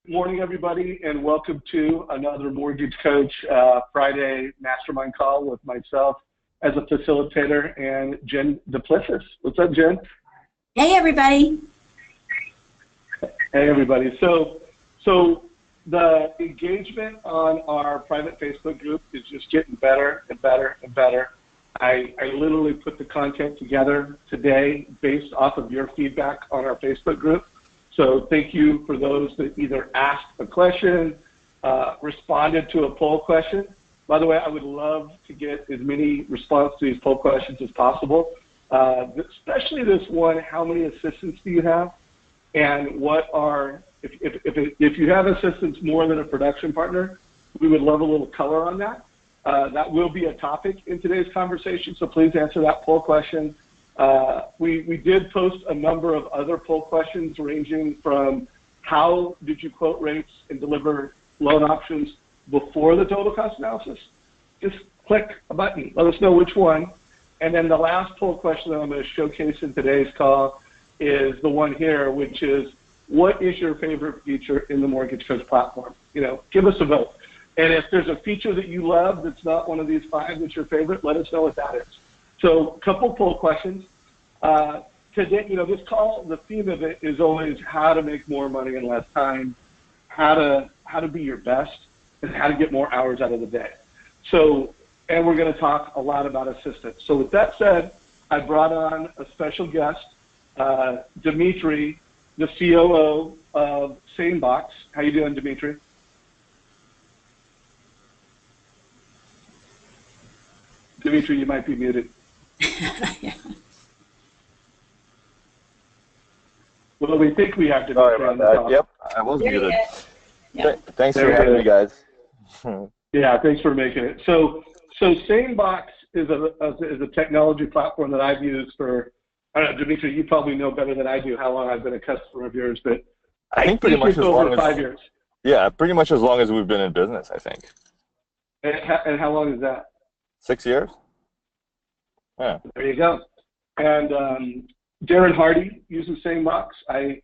Morning, everybody, and welcome to another Mortgage Coach Friday Mastermind call with myself as a facilitator and Jen Duplessis. What's up, Jen? Hey, everybody. Hey, everybody. So the engagement on our private Facebook group is just getting better and better and better. I literally put the content together today based off of your feedback on our Facebook group. So thank you for those that either asked a question, responded to a poll question. By the way, I would love to get as many responses to these poll questions as possible, especially this one, how many assistants do you have? And what are, if you have assistants more than a production partner, we would love a little color on that. That will be a topic in today's conversation, so please answer that poll question. We did post a number of other poll questions ranging from how did you quote rates and deliver loan options before the total cost analysis? Just click a button, let us know which one. And then the last poll question that I'm going to showcase in today's call is the one here, which is, what is your favorite feature in the Mortgage Coach platform? You know, give us a vote. And if there's a feature that you love that's not one of these 5 that's your favorite, let us know what that is. So a couple poll questions. Today, you know, this call, the theme of it is always how to make more money in less time, how to be your best, and how to get more hours out of the day. So, and we're going to talk a lot about assistance. So with that said, I brought on a special guest, Dimitri, the COO of SaneBox. How you doing, Dimitri? Dimitri, you might be muted. Well, we think we have to. Sorry about that. Yep, I was muted. Yep. Thanks for having me, guys. Yeah, thanks for making it. So SaneBox is a technology platform that I've used for, I don't know, Dimitri, you probably know better than I do how long I've been a customer of yours, but I think pretty much as long as 5 years. Yeah, pretty much as long as we've been in business, I think. And how long is that? 6 years. Yeah. There you go. And Darren Hardy uses SaneBox. I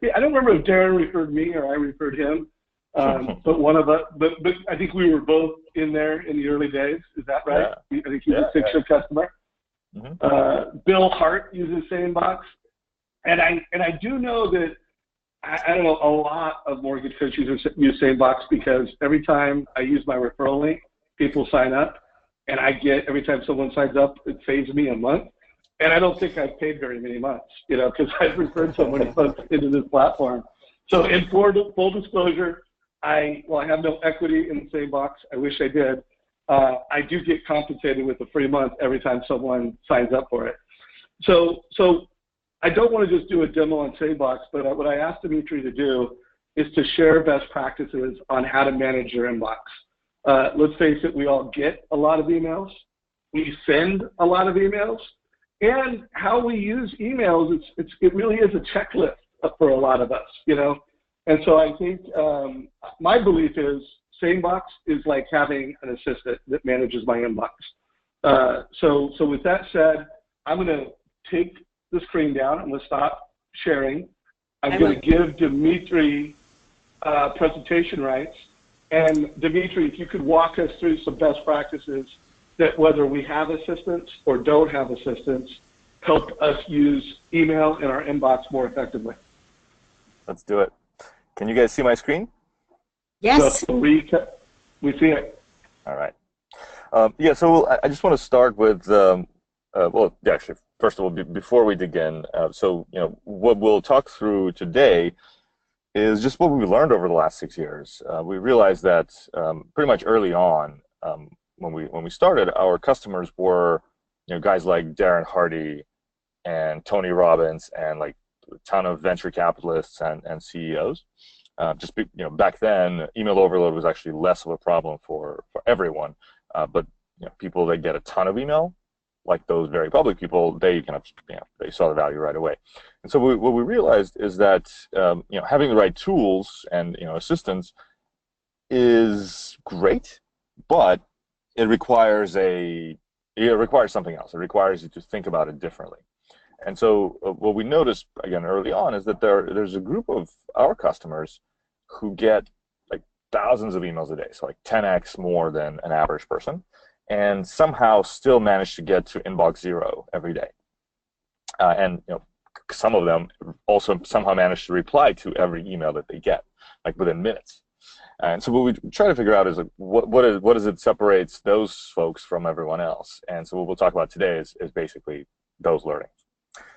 don't remember if Darren referred me or I referred him, but one of us. But I think we were both in there in the early days. Is that right? Yeah. I think he's a 6-year customer. Mm-hmm. Bill Hart uses SaneBox, and I do know that I don't know, a lot of mortgage coaches use SaneBox because every time I use my referral link, people sign up, and I get every time someone signs up, it saves me a month. And I don't think I've paid very many months, you know, because I've referred so many folks into this platform. So in full disclosure, I have no equity in the SaneBox. I wish I did. I do get compensated with a free month every time someone signs up for it. So I don't want to just do a demo on SaneBox, but what I asked Dimitri to do is to share best practices on how to manage your inbox. Let's face it, we all get a lot of emails. We send a lot of emails. And how we use emails, it really is a checklist for a lot of us, you know. And so I think my belief is SaneBox is like having an assistant that manages my inbox. So with that said, I'm going to take the screen down. I'm going to stop sharing. I'm going to give Dimitri presentation rights. And Dimitri, if you could walk us through some best practices that whether we have assistants or don't have assistants, help us use email in our inbox more effectively. Let's do it. Can you guys see my screen? Yes. So we see it. All right. Yeah, so I just want to start with, actually, first of all, before we dig in, so, you know, what we'll talk through today is just what we learned over the last 6 years. We realized that pretty much early on, when we started, our customers were, you know, guys like Darren Hardy and Tony Robbins and like a ton of venture capitalists and CEOs. Back then, email overload was actually less of a problem for everyone. But you know, people that get a ton of email, like those very public people, they kind of, you know, they saw the value right away. And so what we realized is that you know, having the right tools and, you know, assistance is great, but it requires something else. It requires you to think about it differently. And so what we noticed, again, early on is that there's a group of our customers who get like thousands of emails a day, so like 10x more than an average person, and somehow still manage to get to inbox zero every day. And some of them also somehow manage to reply to every email that they get, like within minutes. And so what we try to figure out is like, what is it separates those folks from everyone else? And so what we'll talk about today is basically those learnings.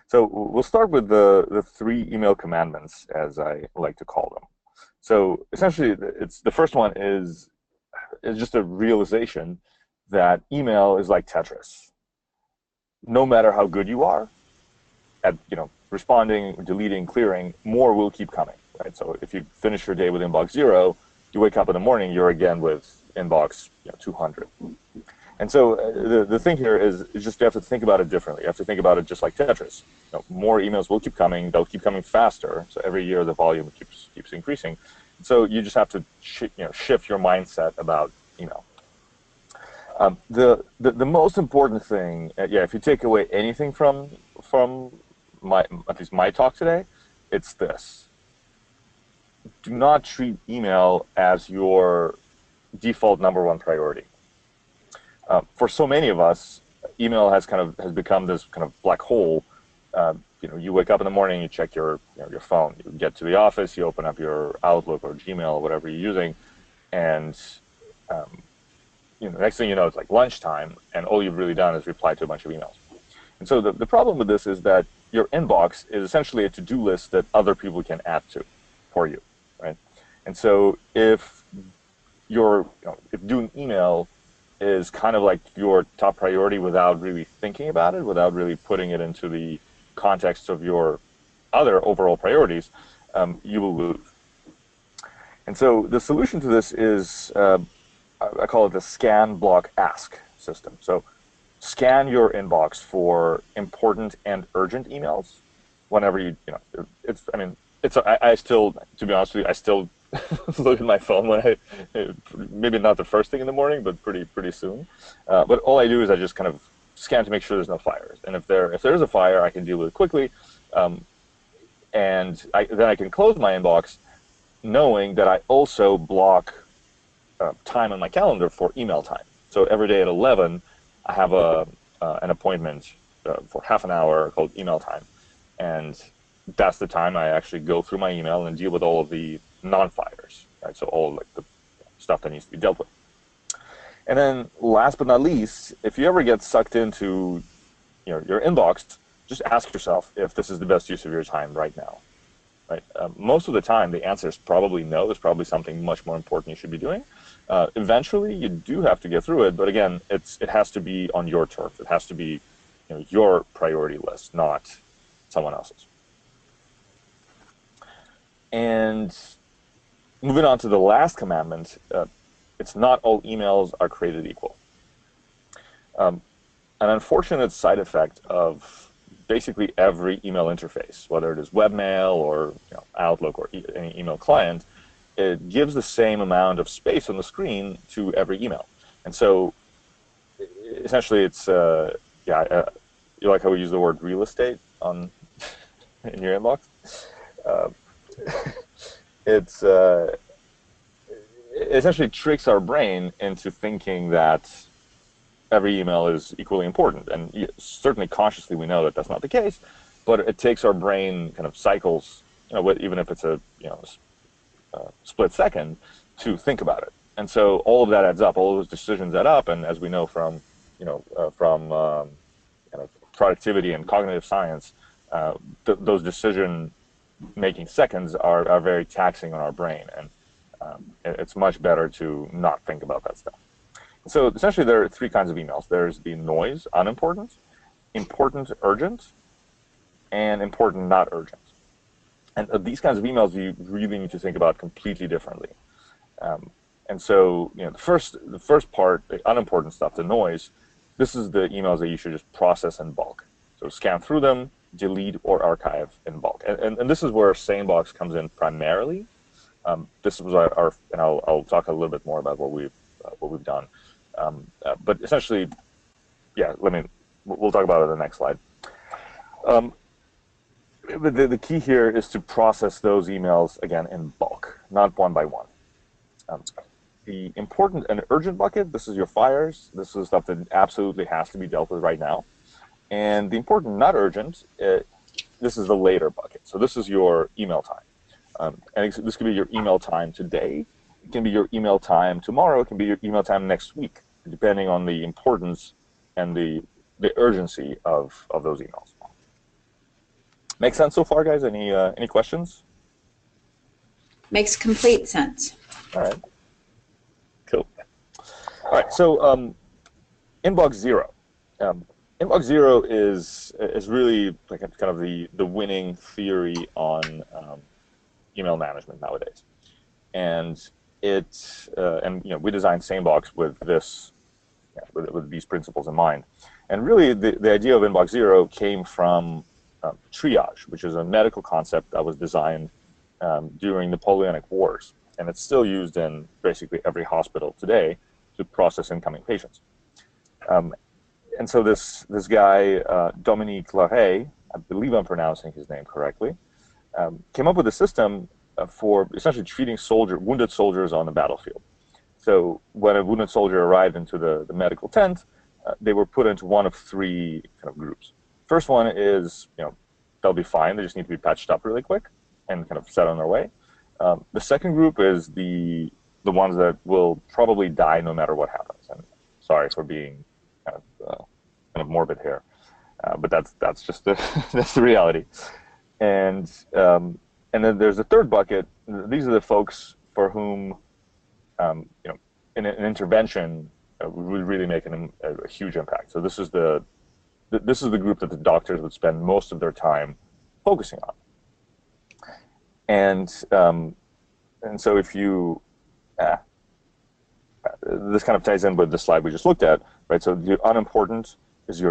So we'll start with the 3 email commandments, as I like to call them. So essentially, the first one is just a realization that email is like Tetris. No matter how good you are at responding, deleting, clearing, more will keep coming, right? So if you finish your day with inbox 0, you wake up in the morning, you're again with inbox 200. And so the thing here is just you have to think about it differently. You have to think about it just like Tetris. More emails will keep coming. They'll keep coming faster. So every year the volume keeps increasing. So you just have to shift your mindset about email. The most important thing, if you take away anything from at least my talk today, it's this: do not treat email as your default #1 priority. For so many of us, email has become this kind of black hole. You wake up in the morning, you check your phone. You get to the office, you open up your Outlook or Gmail or whatever you're using, and next thing you know, it's like lunchtime, and all you've really done is reply to a bunch of emails. And so the problem with this is that your inbox is essentially a to-do list that other people can add to for you, right? And so if doing email is kind of like your top priority without really thinking about it, without really putting it into the context of your other overall priorities, you will lose. And so the solution to this is, I call it the scan, block, ask system. So scan your inbox for important and urgent emails whenever I still, to be honest with you, I still look at my phone when maybe not the first thing in the morning, but pretty soon. But all I do is I just kind of scan to make sure there's no fires. And if there is a fire, I can deal with it quickly. And then I can close my inbox knowing that I also block time on my calendar for email time. So every day at 11, I have an appointment for half an hour called email time. And that's the time I actually go through my email and deal with all of the non-fires, right? So all like the stuff that needs to be dealt with. And then last but not least, if you ever get sucked into your inbox, just ask yourself if this is the best use of your time right now, right? Most of the time, the answer is probably no. There's probably something much more important you should be doing. Eventually, you do have to get through it, but again, it has to be on your turf. It has to be your priority list, not someone else's. And moving on to the last commandment, it's not all emails are created equal. An unfortunate side effect of basically every email interface, whether it is webmail or Outlook or any email client, it gives the same amount of space on the screen to every email. And so essentially it's, you like how we use the word real estate in your inbox? It essentially tricks our brain into thinking that every email is equally important, and certainly consciously we know that that's not the case, but it takes our brain kind of cycles, even if it's a split second, to think about it. And so all of that adds up, all of those decisions add up, and as we know from kind of productivity and cognitive science, those decision-making seconds are very taxing on our brain, and it's much better to not think about that stuff. So essentially there are 3 kinds of emails. There's the noise, unimportant, important, urgent, and important, not urgent. And these kinds of emails you really need to think about completely differently. And so the first part, the unimportant stuff, the noise, this is the emails that you should just process in bulk. So scan through them, delete or archive in bulk. And this is where SaneBox comes in primarily. This was and I'll talk a little bit more about what we've done. But essentially, we'll talk about it on the next slide. But the key here is to process those emails again in bulk. not one by one. The important and urgent bucket, this is your fires. This is stuff that absolutely has to be dealt with right now. And the important, not urgent, this is the later bucket. So this is your email time. And this could be your email time today. It can be your email time tomorrow. It can be your email time next week, depending on the importance and the urgency of those emails. Make sense so far, guys? Any questions? Makes complete sense. All right. Cool. All right. So inbox zero. Inbox zero is really like kind of the winning theory on email management nowadays, and we designed SaneBox with this with these principles in mind. And really, the idea of inbox zero came from triage, which is a medical concept that was designed during the Napoleonic Wars, and it's still used in basically every hospital today to process incoming patients. And so this guy, Dominique Larrey, I believe I'm pronouncing his name correctly, came up with a system for essentially treating wounded soldiers on the battlefield. So when a wounded soldier arrived into the medical tent, they were put into one of three kind of groups. First one is, they'll be fine. They just need to be patched up really quick and kind of set on their way. The second group is the ones that will probably die no matter what happens. And sorry for being kind of morbid here, but that's just that's the reality. And then there's a third bucket. These are the folks for whom an intervention would really make a huge impact. So this is the group that the doctors would spend most of their time focusing on. And so if you this kind of ties in with the slide we just looked at, right? So the unimportant is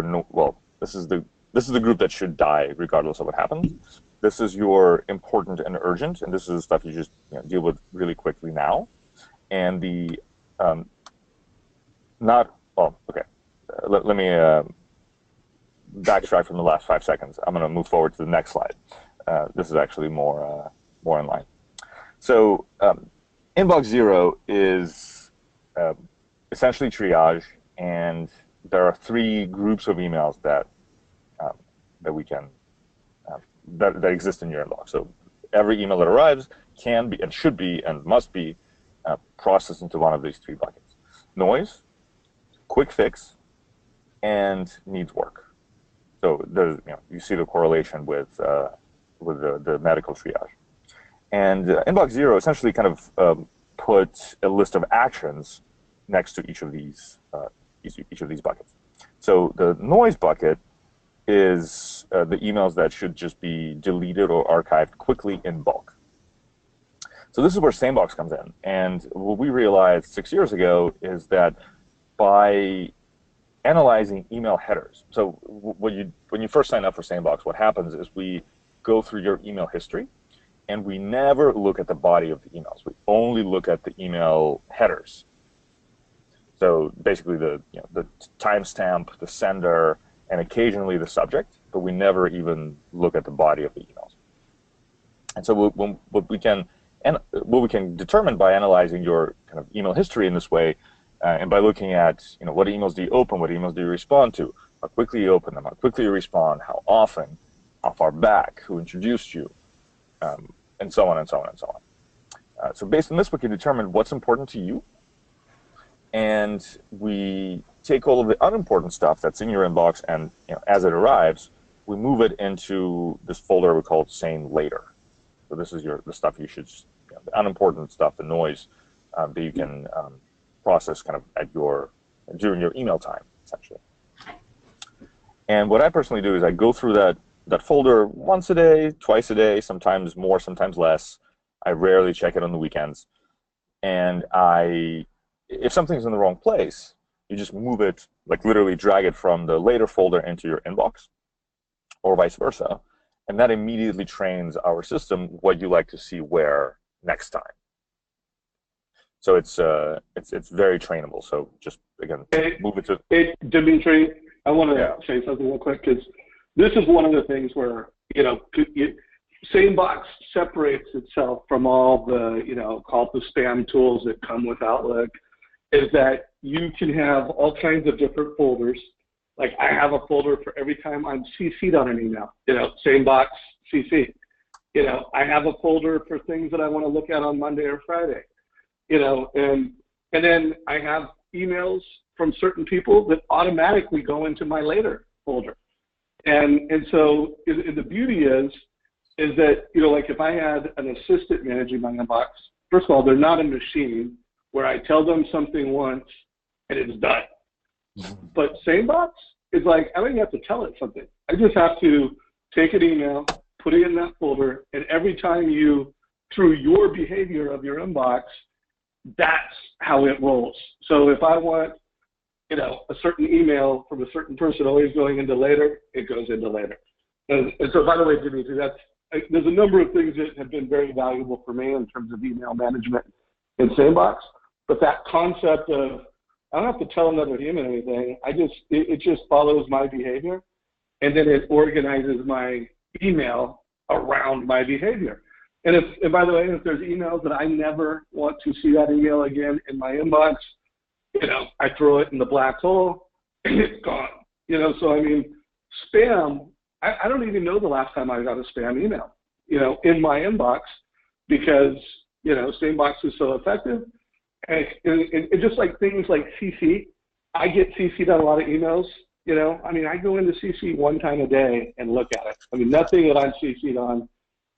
this is the group that should die regardless of what happens. This is your important and urgent, and this is stuff you just deal with really quickly now. And the let me backtrack from the last 5 seconds. I'm going to move forward to the next slide. This is actually more in line. So inbox zero is essentially triage, and there are three groups of emails that we can that exist in your inbox. So every email that arrives can be and should be and must be processed into one of these three buckets: noise, quick fix, and needs work. So there's you see the correlation with the medical triage. And inbox zero essentially kind of put a list of actions next to each of these buckets. So the noise bucket is the emails that should just be deleted or archived quickly in bulk. So this is where SaneBox comes in. And what we realized 6 years ago is that by analyzing email headers, so when you first sign up for SaneBox, what happens is we go through your email history, and we never look at the body of the emails. We only look at the email headers. So basically the timestamp, the sender, and occasionally the subject, but we never even look at the body of the emails. And so what we can determine by analyzing your kind of email history in this way, and by looking at what emails do you open, what emails do you respond to, how quickly you open them, how quickly you respond, how often, how far back, who introduced you, and so on and so on and so on. So based on this, we can determine what's important to you, and we take all of the unimportant stuff that's in your inbox, and as it arrives, we move it into this folder we call Sane Later. So this is the stuff you should, the unimportant stuff, the noise that you can process kind of during your email time, essentially. And what I personally do is I go through that folder once a day, twice a day, sometimes more, sometimes less. I rarely check it on the weekends. And if something's in the wrong place, you just move it, like literally drag it from the later folder into your inbox, or vice versa. And that immediately trains our system what you like to see where next time. So it's very trainable. So just again, move it to. Hey, Dimitri, I want to say something real quick, because this is one of the things where SaneBox separates itself from all the, call it the spam tools that come with Outlook, is that you can have all kinds of different folders. Like I have a folder for every time I'm CC'd on an email, SaneBox CC. I have a folder for things that I want to look at on Monday or Friday, and then I have emails from certain people that automatically go into my later folder. And so the beauty is that, like if I had an assistant managing my inbox, first of all, they're not a machine where I tell them something once and it's done. But SaneBox is like, I don't even have to tell it something. I just have to take an email, put it in that folder, and every time through your behavior of your inbox, that's how it rolls. So if I want, a certain email from a certain person always going into later, it goes into later. And so, by the way, Dimitri, there's a number of things that have been very valuable for me in terms of email management in SaneBox. But that concept of I don't have to tell another human anything. It just follows my behavior, and then it organizes my email around my behavior. And by the way, if there's emails that I never want to see that email again in my inbox, I throw it in the black hole and it's gone. So I mean, spam, I don't even know the last time I got a spam email, in my inbox because, SaneBox is so effective. And just like things like CC, I get CC'd on a lot of emails, I mean, I go into CC one time a day and look at it. I mean, nothing that I'm CC'd on,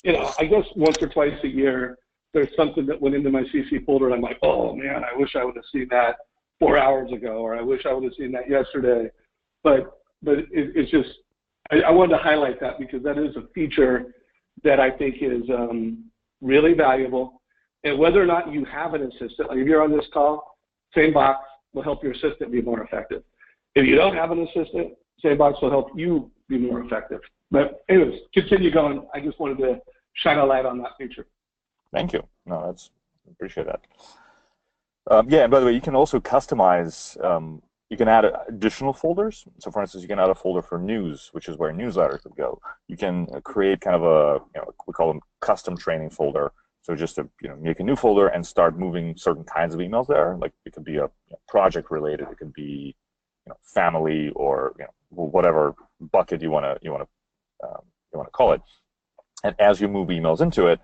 I guess once or twice a year, there's something that went into my CC folder and I'm like, oh man, I wish I would have seen that 4 hours ago, or I wish I would have seen that yesterday. But it's just, I wanted to highlight that because that is a feature that I think is really valuable. And whether or not you have an assistant, like if you're on this call, SaneBox will help your assistant be more effective. If you don't have an assistant, SaneBox will help you be more effective. But anyways, continue going. I just wanted to shine a light on that feature. Thank you. No, appreciate that. Yeah, and by the way, you can also customize, you can add additional folders. So for instance, you can add a folder for news, which is where newsletters would go. You can create kind of we call them custom training folder. So just to make a new folder and start moving certain kinds of emails there. Like it could be a project related, it could be family, or whatever bucket you want to call it. And as you move emails into it,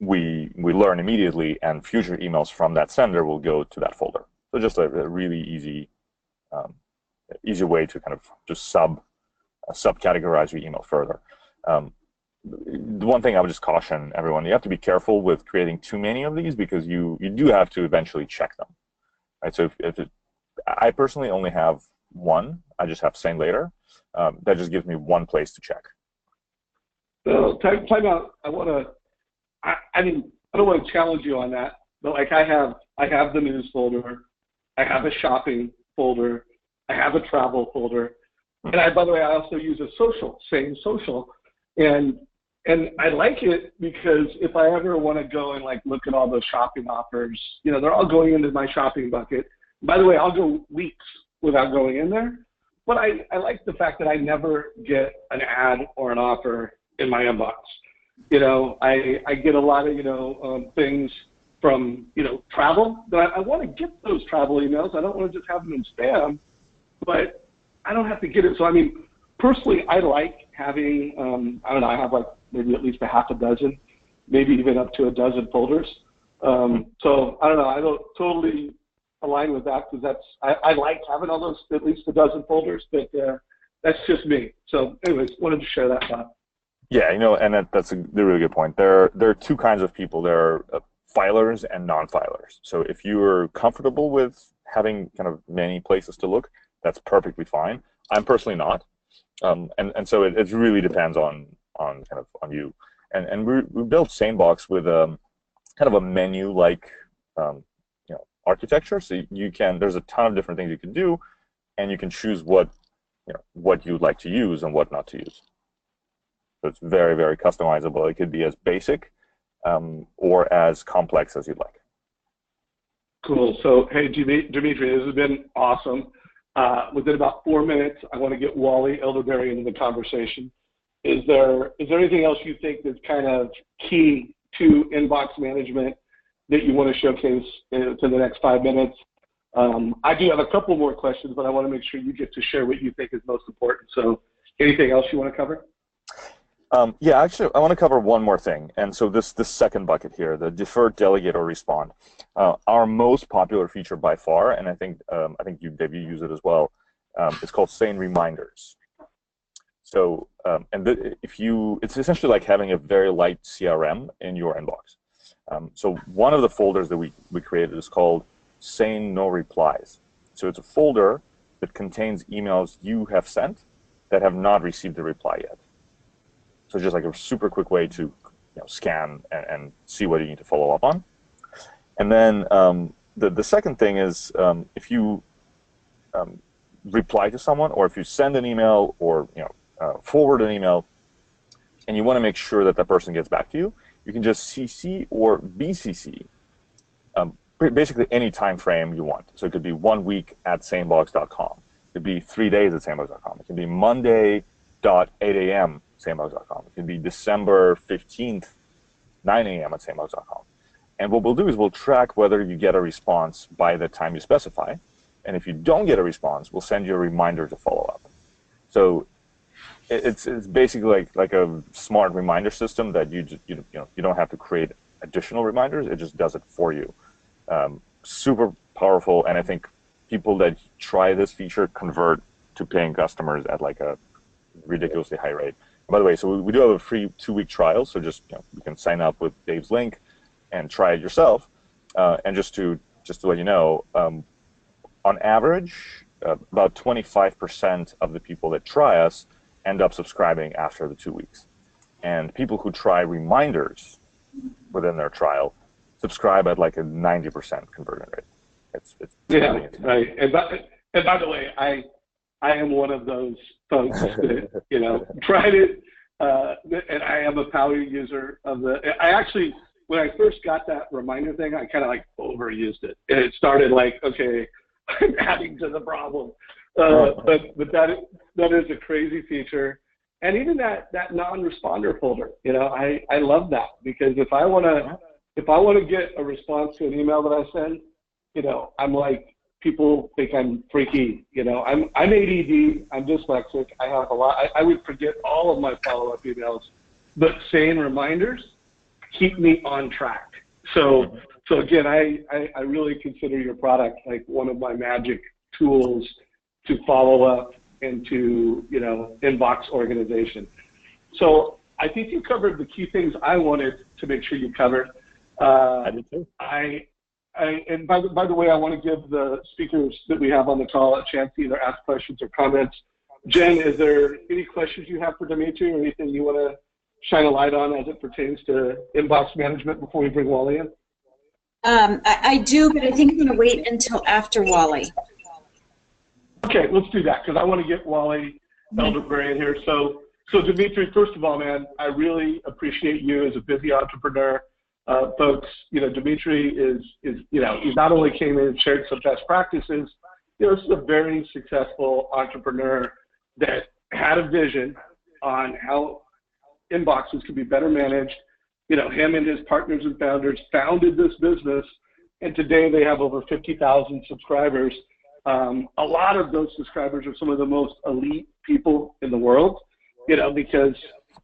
we learn immediately, and future emails from that sender will go to that folder. So just a really easy way to kind of just subcategorize your email further. The one thing I would just caution everyone, you have to be careful with creating too many of these because you do have to eventually check them, right? So I personally only have one. I just have send later. That just gives me one place to check. So time out. I mean, I don't want to challenge you on that, but like I have the news folder, I have a shopping folder, I have a travel folder, and by the way, I also use a same social, and I like it because if I ever want to go and like look at all those shopping offers, they're all going into my shopping bucket. By the way, I'll go weeks without going in there, but I like the fact that I never get an ad or an offer in my inbox. I get a lot of, things from, travel, but I want to get those travel emails. I don't want to just have them in spam, but I don't have to get it. So, I mean, personally, I like having, I don't know, I have like maybe at least a half a dozen, maybe even up to a dozen folders. So, I don't know, I don't totally align with that because I like having all those, at least a dozen folders, but that's just me. So, anyways, wanted to share that thought. Yeah, and that's a really good point. There are two kinds of people. There are filers and non-filers. So if you're comfortable with having kind of many places to look, that's perfectly fine. I'm personally not, and so it really depends on you. And we built SaneBox with kind of a menu-like architecture. So there's a ton of different things you can do, and you can choose what you'd like to use and what not to use. So it's very, very customizable. It could be as basic or as complex as you'd like. Cool. So, hey, Dimitri, this has been awesome. Within about 4 minutes, I want to get Wally Elderberry into the conversation. is there anything else you think that's kind of key to inbox management that you want to showcase to the next 5 minutes? I do have a couple more questions, but I want to make sure you get to share what you think is most important. So anything else you want to cover? Yeah, actually, I want to cover one more thing. And so this second bucket here, the defer, delegate, or respond, our most popular feature by far, and I think you, Dave, you use it as well. It's called Sane Reminders. So, it's essentially like having a very light CRM in your inbox. So one of the folders that we created is called Sane No Replies. So it's a folder that contains emails you have sent that have not received a reply yet. So just like a super quick way to scan and see what you need to follow up on. And then the second thing is if you reply to someone, or if you send an email, or forward an email, and you want to make sure that that person gets back to you, you can just CC or BCC basically any time frame you want. So it could be 1 week at sanebox.com. It could be 3 days at sanebox.com. It can be Monday.8 a.m. sanebox.com. It can be December 15th, 9 a.m. at sanebox.com. And what we'll do is we'll track whether you get a response by the time you specify. And if you don't get a response, we'll send you a reminder to follow up. So it's basically like a smart reminder system that you don't have to create additional reminders. It just does it for you. Super powerful, and I think people that try this feature convert to paying customers at like a ridiculously high rate. By the way, so we do have a free 2-week trial, so just you can sign up with Dave's link and try it yourself. And just to let you know, on average, about 25% of the people that try us end up subscribing after the 2 weeks. And people who try reminders within their trial subscribe at like a 90% conversion rate. It's yeah, right. And by the way, I am one of those folks that tried it, and I am a power user of the. I actually, when I first got that reminder thing, I kind of like overused it, and it started like, okay, I'm adding to the problem. But that is a crazy feature, and even that non-responder folder. I love that, because if I want to get a response to an email that I send, I'm like, people think I'm freaky. I'm ADD. I'm dyslexic. I have a lot. I would forget all of my follow-up emails, but Sane Reminders keep me on track. So again, I really consider your product like one of my magic tools to follow up and to inbox organization. So I think you covered the key things I wanted to make sure you covered. I did too. And by the way, I want to give the speakers that we have on the call a chance to either ask questions or comments. Jen, is there any questions you have for Dimitri, or anything you want to shine a light on as it pertains to inbox management before we bring Wally in? I do, but I think I'm going to wait until after Wally. Okay, let's do that, because I want to get Wally Elderberry in here. So Dimitri, first of all, man, I really appreciate you as a busy entrepreneur. Folks, Dimitri is he not only came in and shared some best practices, this is a very successful entrepreneur that had a vision on how inboxes could be better managed. Him and his partners and founders founded this business, and today they have over 50,000 subscribers. A lot of those subscribers are some of the most elite people in the world, because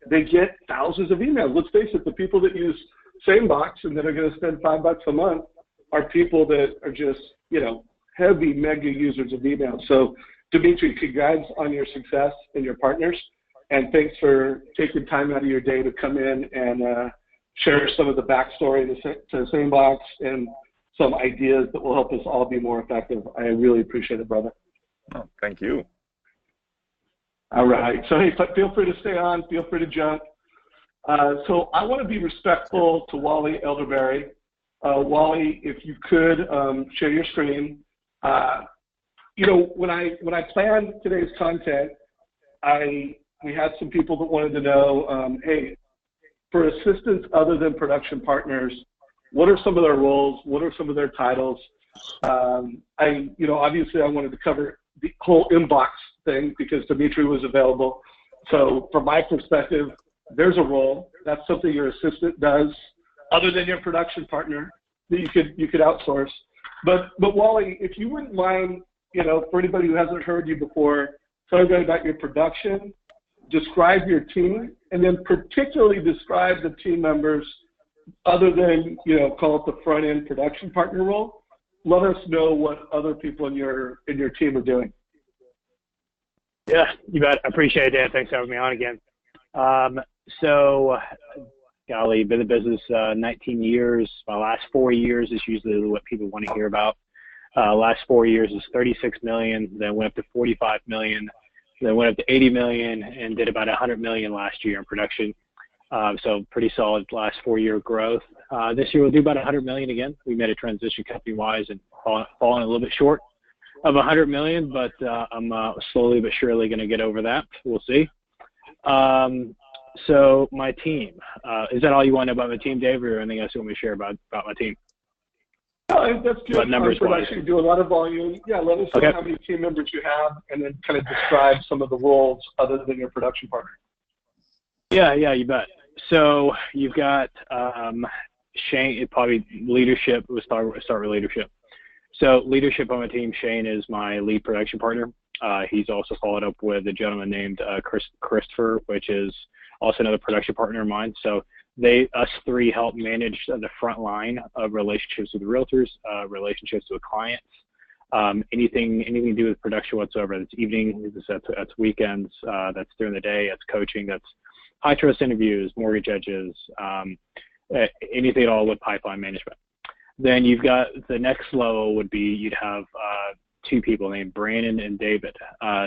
they get thousands of emails. Let's face it, the people that use SaneBox and that are going to spend $5 a month are people that are just, heavy mega users of email. So Dimitri, congrats on your success and your partners, and thanks for taking time out of your day to come in and share some of the backstory to SaneBox and some ideas that will help us all be more effective. I really appreciate it, brother. Oh, thank you. All right. So, hey, feel free to stay on. Feel free to jump. So I want to be respectful to Wally Elderberry. Wally, if you could share your screen. When I planned today's content, we had some people that wanted to know, hey, for assistants other than production partners, what are some of their roles? What are some of their titles? Obviously I wanted to cover the whole inbox thing because Dimitri was available. So from my perspective, there's a role. That's something your assistant does, other than your production partner, that you could outsource. But Wally, if you wouldn't mind, for anybody who hasn't heard you before, tell everybody about your production, describe your team, and then particularly describe the team members other than, call it the front-end production partner role. Let us know what other people in your team are doing. Yeah, you bet. I appreciate it, Dan. Thanks for having me on again. So, golly, been in the business 19 years. My last 4 years is usually what people want to hear about. Last 4 years is 36 million, then went up to 45 million, then went up to 80 million, and did about 100 million last year in production. So pretty solid last 4 year growth. This year we'll do about 100 million again. We made a transition company-wise and fallen a little bit short of 100 million, but I'm slowly but surely going to get over that. We'll see. So my team, is that all you want to know about my team, Dave, or anything else you want me to share about my team? No, that's good. But numbers wise, you do a lot of volume. Yeah, let us know how many team members you have, and then kind of describe some of the roles other than your production partner. Yeah, you bet. So you've got Shane, probably leadership. We'll start with leadership. So leadership on my team, Shane is my lead production partner. He's also followed up with a gentleman named Christopher, which is also another production partner of mine. So us three help manage the front line of relationships with realtors, relationships with clients, anything to do with production whatsoever. That's evening, that's weekends, that's during the day, that's coaching, that's high trust interviews, mortgage edges, anything at all with pipeline management. Then you've got the next level would be you'd have two people named Brandon and David.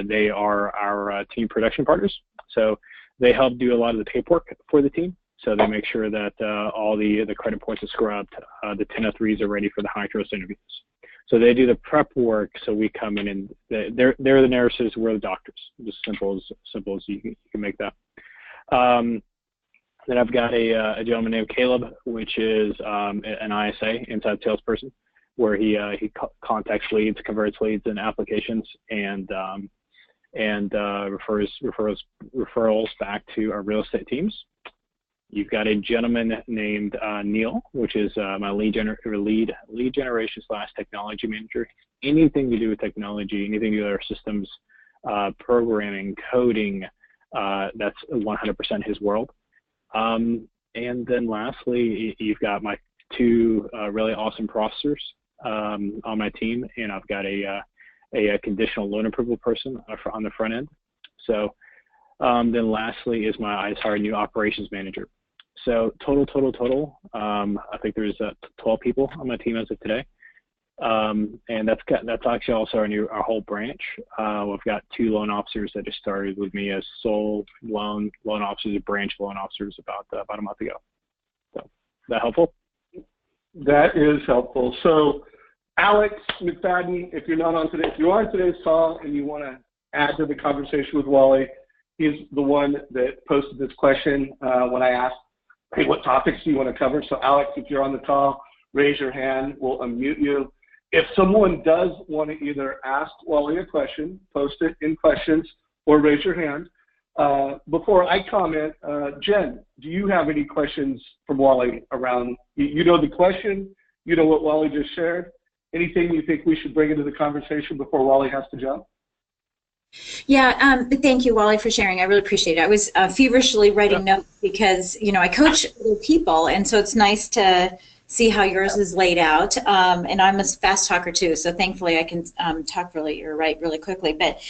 They are our team production partners. So they help do a lot of the paperwork for the team. So they make sure that all the credit points are scrubbed, the 1003s are ready for the high trust interviews. So they do the prep work. So we come in and they're the nurses, we're the doctors. Just simple as you can make that. Then I've got a gentleman named Caleb, which is an ISA, inside salesperson, where he contacts leads, converts leads and applications, and referrals back to our real estate teams. You've got a gentleman named Neil, which is my lead generation / technology manager. Anything to do with technology, anything to do with our systems, programming, coding, that's 100% his world. And then lastly, you've got my two really awesome processors on my team, and I've got a conditional loan approval person on the front end. So then lastly is I just hired a new operations manager. So total, I think there's 12 people on my team as of today. And that's actually also our whole branch. We've got 2 loan officers that just started with me as sole loan officers, branch loan officers about a month ago. So, is that helpful? That is helpful. So, Alex McFadden, if you're on today's call and you want to add to the conversation with Wally, he's the one that posted this question when I asked, hey, what topics do you want to cover? So, Alex, if you're on the call, raise your hand. We'll unmute you. If someone does want to either ask Wally a question, post it in questions, or raise your hand. Before I comment, Jen, do you have any questions from Wally around, you know the question, you know what Wally just shared? Anything you think we should bring into the conversation before Wally has to jump? Yeah, thank you, Wally, for sharing. I really appreciate it. I was feverishly writing notes because, I coach other people, and so it's nice to see how yours is laid out. And I'm a fast talker too, so thankfully I can talk really quickly. But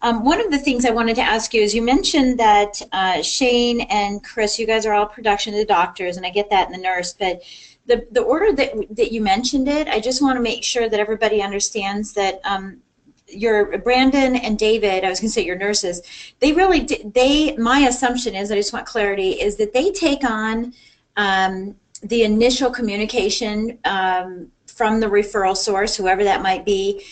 one of the things I wanted to ask you is you mentioned that Shane and Chris, you guys are all production of the doctors, and I get that in the nurse, but the order that you mentioned it, I just want to make sure that everybody understands that your Brandon and David, I was going to say your nurses, my assumption is, I just want clarity, is that they take on the initial communication from the referral source, whoever that might be,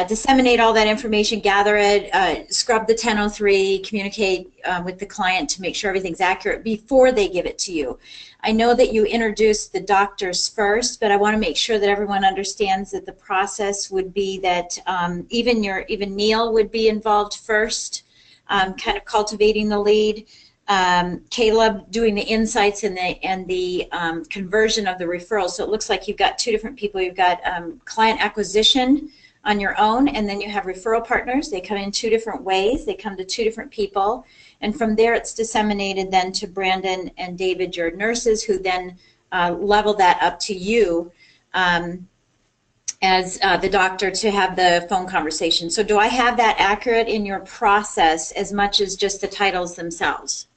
disseminate all that information, gather it, scrub the 1003, communicate with the client to make sure everything's accurate before they give it to you. I know that you introduced the doctors first, but I want to make sure that everyone understands that the process would be that even Neil would be involved first kind of cultivating the lead. Caleb doing the insights and the conversion of the referrals. So it looks like you've got two different people. You've got client acquisition on your own, and then you have referral partners. They come in two different ways. They come to two different people, and from there it's disseminated then to Brandon and David, your nurses, who then level that up to you as the doctor to have the phone conversation. So do I have that accurate in your process as much as just the titles themselves?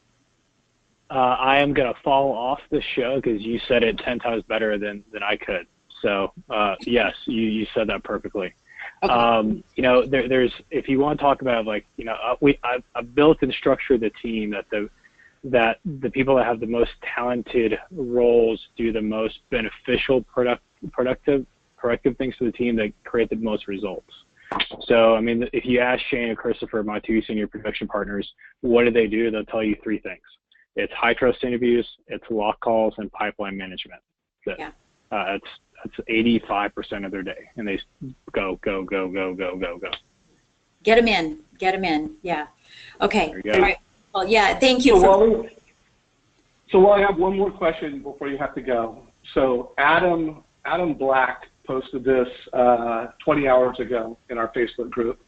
I am going to fall off the show because you said it 10 times better than I could. So yes, you said that perfectly. Okay. You know, there's, if you want to talk about, like, you know, I've built and structured the team that the people that have the most talented roles do the most beneficial, corrective things to the team that create the most results. So, I mean, if you ask Shane and Christopher, my two senior production partners, what do? They'll tell you three things. It's high trust interviews, it's lock calls, and pipeline management. Yeah. That's 85% of their day, and they go. Get them in. Yeah. Okay. There you go. All right. Well, yeah. Thank you. So I have one more question before you have to go. So Adam Black posted this 20 hours ago in our Facebook group,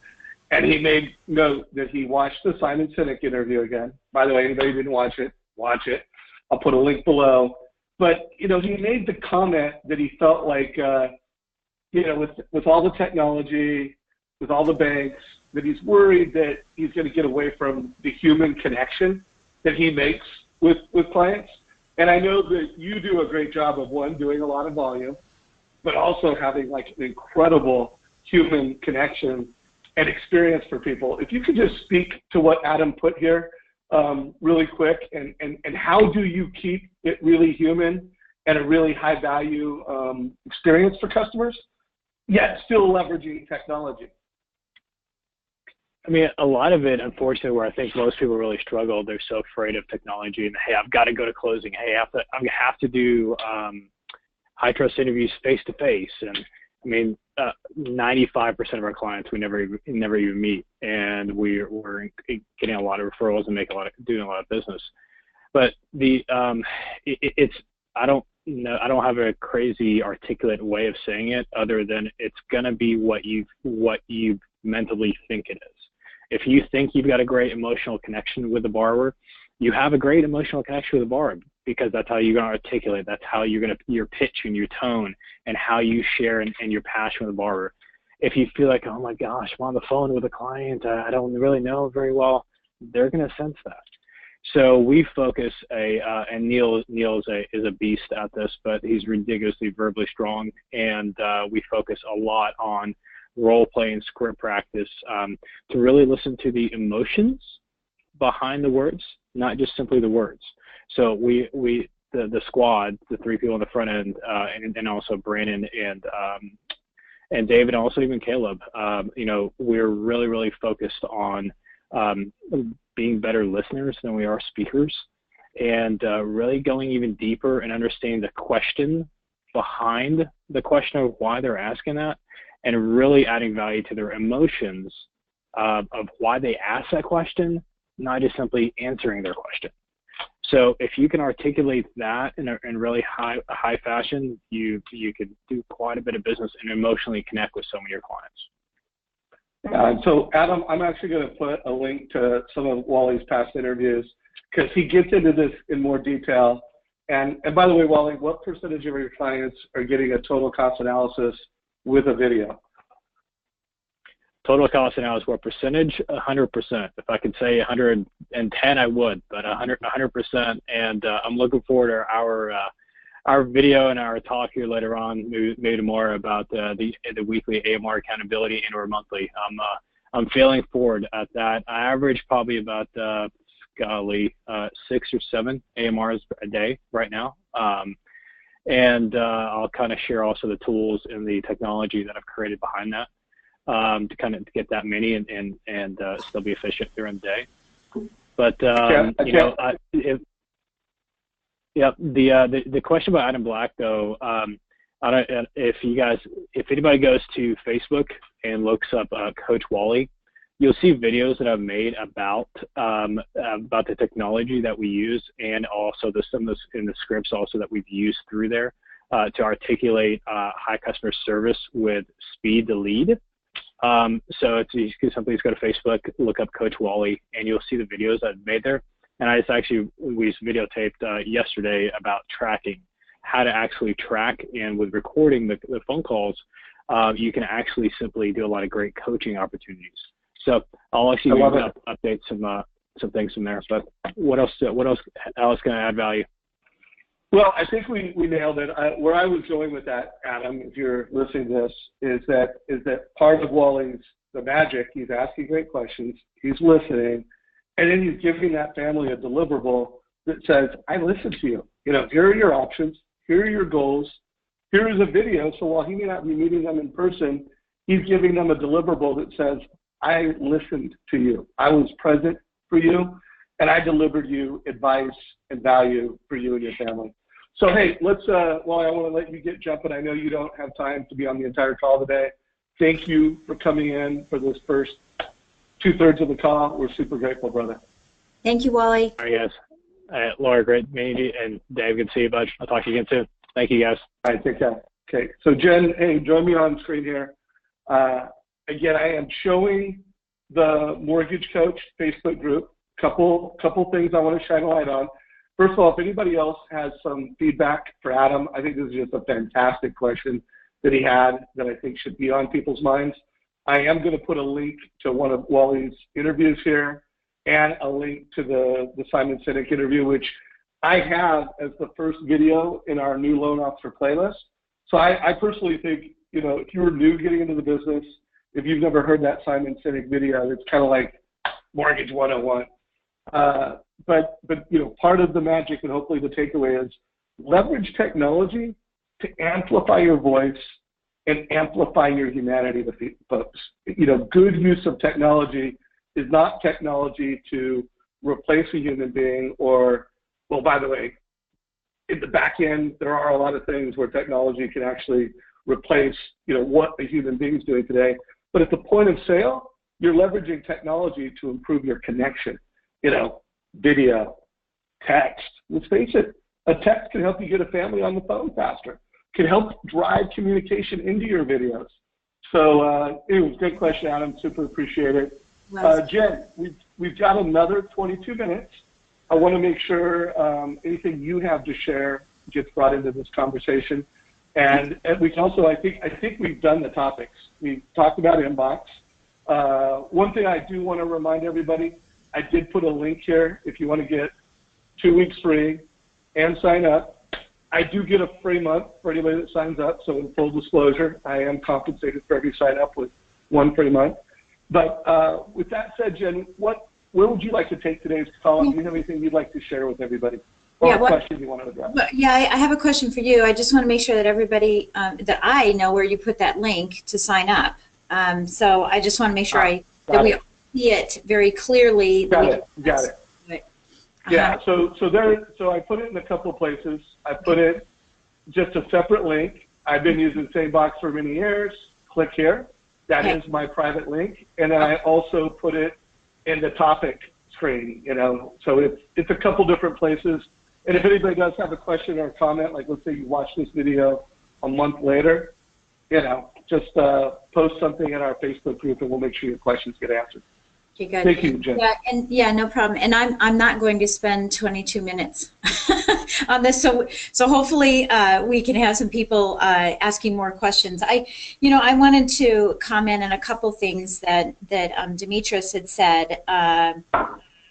and he made note that he watched the Simon Sinek interview again. By the way, anybody who didn't watch it, watch it. I'll put a link below. But, you know, he made the comment that he felt like, you know, with all the technology, with all the banks, that he's worried that he's going to get away from the human connection that he makes with clients. And I know that you do a great job of, one, doing a lot of volume, but also having like an incredible human connection and experience for people. If you could just speak to what Adam put here really quick, and how do you keep it really human and a really high value experience for customers, yet still leveraging technology? I mean, a lot of it, unfortunately, where I think most people really struggle, they're so afraid of technology, and, hey, I've got to go to closing. Hey, I'm going to have to do high trust interviews face to face. And I mean, 95% of our clients we never even meet, and we're getting a lot of referrals and doing a lot of business. But I don't have a crazy articulate way of saying it, other than it's gonna be what you mentally think it is. If you think you've got a great emotional connection with the borrower, you have a great emotional connection with the borrower, because that's how you're going to articulate. That's how your pitch and your tone and how you share and your passion with the borrower. If you feel like, oh my gosh, I'm on the phone with a client, I don't really know very well, they're going to sense that. So we focus and Neil is a beast at this, but he's ridiculously verbally strong, and we focus a lot on role play and script practice to really listen to the emotions behind the words, not just simply the words. So the squad, the three people on the front end, and also Brandon and David, and also even Caleb, you know, we're really focused on being better listeners than we are speakers, and really going even deeper and understanding the question behind the question of why they're asking that, and really adding value to their emotions of why they ask that question, not just simply answering their question. So if you can articulate that in really high fashion, you could do quite a bit of business and emotionally connect with some of your clients. So Adam, I'm actually going to put a link to some of Wally's past interviews, because he gets into this in more detail. And by the way, Wally, what percentage of your clients are getting a total cost analysis with a video? Total cost analysis, what percentage? 100%. If I could say 110, I would, but 100%. And I'm looking forward to our video and our talk here later on, maybe tomorrow, about the weekly AMR accountability and/or monthly. I'm feeling forward at that. I average probably about 6 or 7 AMRs a day right now. And I'll kind of share also the tools and the technology that I've created behind that. To kind of get that many and still be efficient during the day. But you know, the question about Adam Black, though, I don't, if anybody goes to Facebook and looks up Coach Wally, you'll see videos that I've made about the technology that we use, and also some of the scripts also that we've used through there to articulate high customer service with speed to lead. So it's something. Go to Facebook, look up Coach Wally, and you'll see the videos I've made there. And we just videotaped yesterday about tracking, how to actually track, and with recording the phone calls, you can actually simply do a lot of great coaching opportunities. So I'll actually update some things from there. But what else, Alex, can I add value? Well, I think we nailed it. Where I was going with that, Adam, if you're listening to this, is that part of Wally's the magic. He's asking great questions, he's listening, and then he's giving that family a deliverable that says, I listen to you. You know, here are your options, here are your goals, here is a video. So while he may not be meeting them in person, he's giving them a deliverable that says, I listened to you. I was present for you, and I delivered you advice and value for you and your family. So, hey, let's, Wally, I want to let you get jumping. I know you don't have time to be on the entire call today. Thank you for coming in for this first 2/3 of the call. We're super grateful, brother. Thank you, Wally. All right, guys. Laura, great meeting you, and Dave, good to see you, bud. I'll talk to you again soon. Thank you, guys. All right, take care. Okay, so Jen, hey, join me on screen here. Again, I am showing the Mortgage Coach Facebook group. Couple things I want to shine a light on. First of all, if anybody else has some feedback for Adam, I think this is just a fantastic question that he had that I think should be on people's minds. I am going to put a link to one of Wally's interviews here and a link to the Simon Sinek interview, which I have as the first video in our new Loan Officer playlist. So I personally think, you know, if you're new getting into the business, if you've never heard that Simon Sinek video, it's kind of like Mortgage 101. But you know, part of the magic and hopefully the takeaway is leverage technology to amplify your voice and amplify your humanity to folks. You know, good use of technology is not technology to replace a human being or, well, by the way, in the back end, there are a lot of things where technology can actually replace, you know, what a human being is doing today. But at the point of sale, you're leveraging technology to improve your connection. You know, video, text. Let's face it, a text can help you get a family on the phone faster, can help drive communication into your videos. So anyway, great question, Adam. Super appreciate it. Jen, we've got another 22 minutes. I want to make sure anything you have to share gets brought into this conversation. And we can also, I think we've done the topics. We've talked about inbox. One thing I do want to remind everybody, I did put a link here if you want to get 2 weeks free and sign up. I do get a free month for anybody that signs up, so in full disclosure, I am compensated for every sign up with 1 free month. But with that said, Jen, where would you like to take today's call? Do you have anything you'd like to share with everybody? Or a question you want to address? Yeah, I have a question for you. I just want to make sure that everybody, that I know where you put that link to sign up. So I just want to make sure that we see it very clearly. Got it. Yeah, so I put it in a couple of places. I put it just a separate link. I've been using the same box for many years. Click here. That is my private link. And then I also put it in the topic screen, you know. So it's a couple different places. And if anybody does have a question or a comment, like let's say you watch this video a month later, you know, just post something in our Facebook group and we'll make sure your questions get answered. Okay, good. Thank you, Jen. Yeah, no problem. And I'm not going to spend 22 minutes on this, so hopefully we can have some people asking more questions. I wanted to comment on a couple things that Demetrius had said.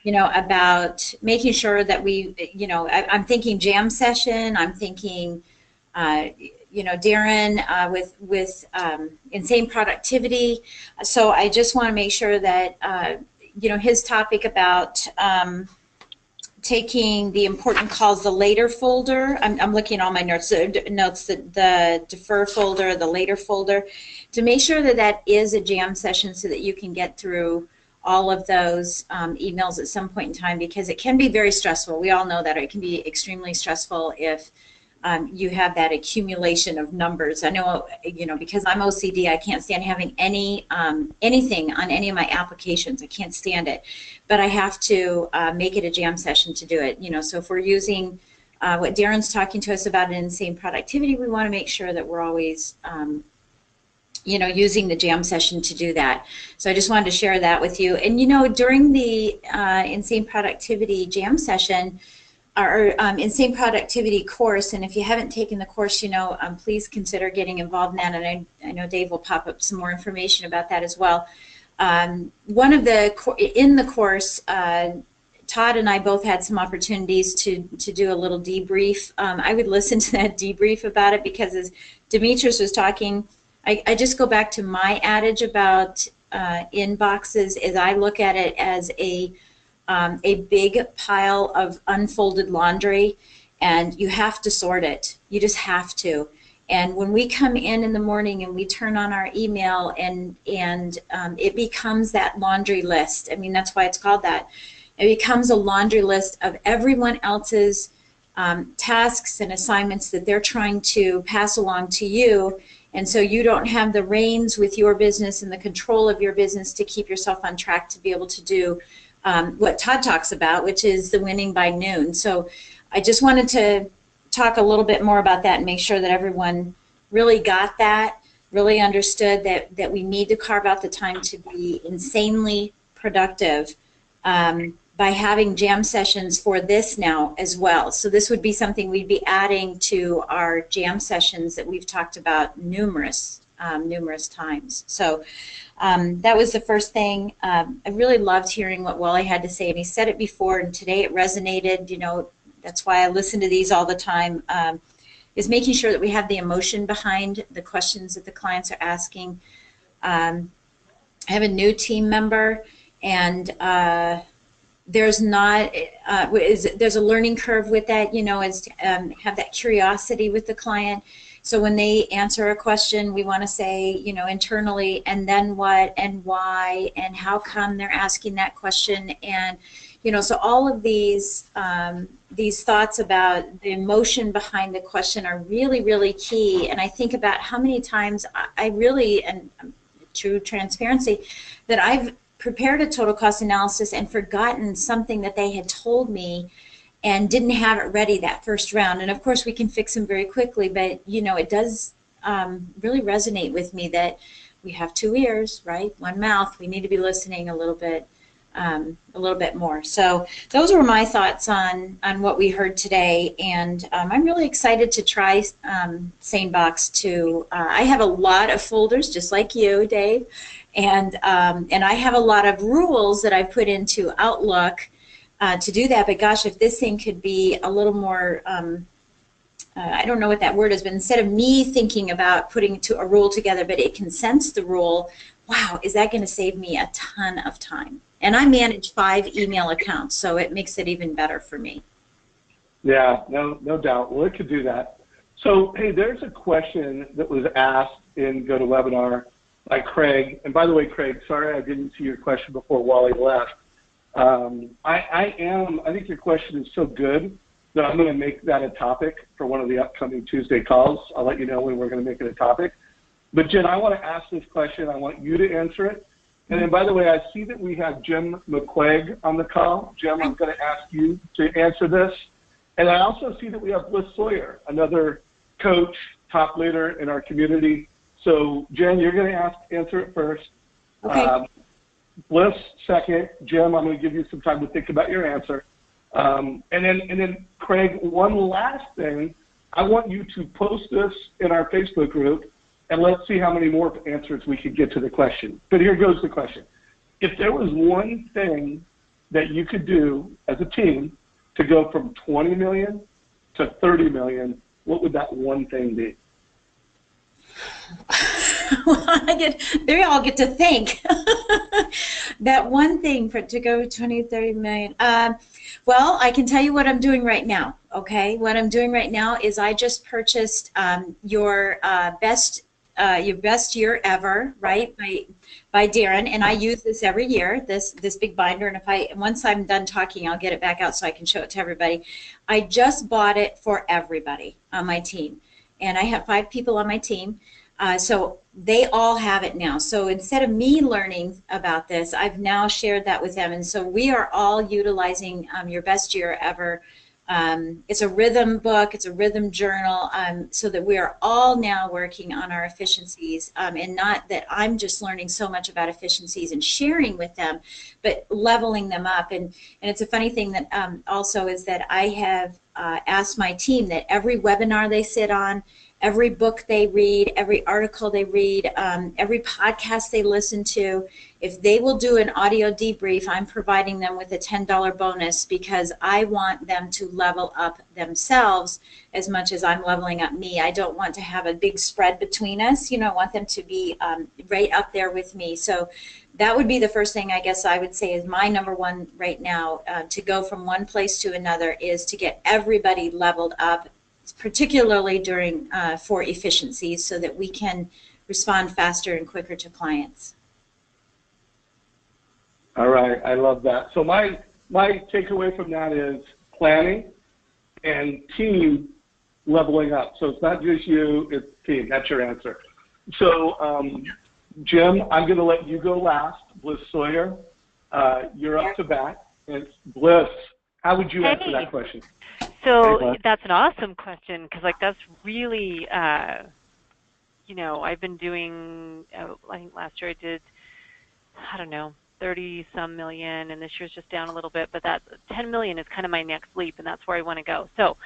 About making sure that we, I'm thinking jam session. I'm thinking, Darren with insane productivity. So I just want to make sure that, his topic about taking the important calls, the later folder. I'm looking at all my notes, the defer folder, the later folder, to make sure that is a jam session so that you can get through all of those emails at some point in time, because it can be very stressful. We all know that it can be extremely stressful if you have that accumulation of numbers. I know, because I'm OCD, I can't stand having anything on any of my applications. I can't stand it. But I have to make it a jam session to do it. So if we're using what Darren's talking to us about in insane productivity, we want to make sure that we're always using the jam session to do that. So I just wanted to share that with you. And during the insane productivity jam session, our insane productivity course, and if you haven't taken the course, please consider getting involved in that. And I know Dave will pop up some more information about that as well. In the course, Todd and I both had some opportunities to do a little debrief. I would listen to that debrief about it because as Demetrius was talking, I just go back to my adage about inboxes. As I look at it as a big pile of unfolded laundry, and you have to sort it. You just have to. And when we come in the morning and we turn on our email and it becomes that laundry list. I mean, that's why it's called that. It becomes a laundry list of everyone else's tasks and assignments that they're trying to pass along to you. And so you don't have the reins with your business and the control of your business to keep yourself on track to be able to do what Todd talks about, which is the winning by noon. So I just wanted to talk a little bit more about that and make sure that everyone really got that, really understood that we need to carve out the time to be insanely productive by having jam sessions for this now as well. So this would be something we'd be adding to our jam sessions that we've talked about numerous times. So that was the first thing. I really loved hearing what Wally had to say, and he said it before, and today it resonated. That's why I listen to these all the time, is making sure that we have the emotion behind the questions that the clients are asking. I have a new team member, and there's a learning curve with that, is have that curiosity with the client. So when they answer a question, we want to say, internally, and then what, and why, and how come they're asking that question, and so all of these thoughts about the emotion behind the question are really, really key. And I think about how many times I really, and true transparency, that I've prepared a total cost analysis and forgotten something that they had told me and didn't have it ready that first round. And of course we can fix them very quickly, but it does really resonate with me that we have two ears, right? One mouth. We need to be listening a little bit more. So those were my thoughts on what we heard today, and I'm really excited to try SaneBox too. I have a lot of folders, just like you, Dave, and I have a lot of rules that I've put into Outlook to do that. But gosh, if this thing could be a little more, I don't know what that word is, but instead of me thinking about putting a rule together, but it can sense the rule, wow, is that going to save me a ton of time? And I manage 5 email accounts, so it makes it even better for me. Yeah, no doubt. Well, it could do that. So, hey, there's a question that was asked in GoToWebinar by Craig. And by the way, Craig, sorry I didn't see your question before Wally left. I think your question is so good that I'm going to make that a topic for one of the upcoming Tuesday calls. I'll let you know when we're going to make it a topic. But Jen, I want to ask this question. I want you to answer it. And then, by the way, I see that we have Jim McQuaig on the call. Jim, I'm going to ask you to answer this. And I also see that we have Bliss Sawyer, another coach, top leader in our community. So, Jen, you're going to answer it first. Okay. Bliss second. Jim, I'm going to give you some time to think about your answer. And then, Craig, one last thing. I want you to post this in our Facebook group, and let's see how many more answers we could get to the question. But here goes the question. If there was one thing that you could do as a team to go from 20 million to 30 million, what would that one thing be? Well, they all get to think. That one thing to go 20, 30 million. Well, I can tell you what I'm doing right now, okay? What I'm doing right now is I just purchased your best Your Best Year Ever, right, by Darren, and I use this every year, this big binder, and once I'm done talking, I'll get it back out so I can show it to everybody. I just bought it for everybody on my team, and I have 5 people on my team, so they all have it now. So instead of me learning about this, I've now shared that with them, and so we are all utilizing Your Best Year Ever. It's a rhythm book, it's a rhythm journal, so that we are all now working on our efficiencies, and not that I'm just learning so much about efficiencies and sharing with them, but leveling them up. And it's a funny thing that also is that I have asked my team that every webinar they sit on, every book they read, every article they read, every podcast they listen to, if they will do an audio debrief, I'm providing them with a $10 bonus, because I want them to level up themselves as much as I'm leveling up me. I don't want to have a big spread between us. I want them to be right up there with me. So that would be the first thing I guess I would say is my number one right now, to go from one place to another, is to get everybody leveled up, particularly during for efficiencies, so that we can respond faster and quicker to clients. All right, I love that. So my takeaway from that is planning and team leveling up. So it's not just you, it's team. That's your answer. So Jim, I'm going to let you go last. Bliss Sawyer, you're up to bat. And Bliss, how would you answer that question? So that's an awesome question, because that's really, I've been doing, I think last year I did, 30-some million, and this year's just down a little bit, but that 10 million is kind of my next leap, and that's where I want to go. So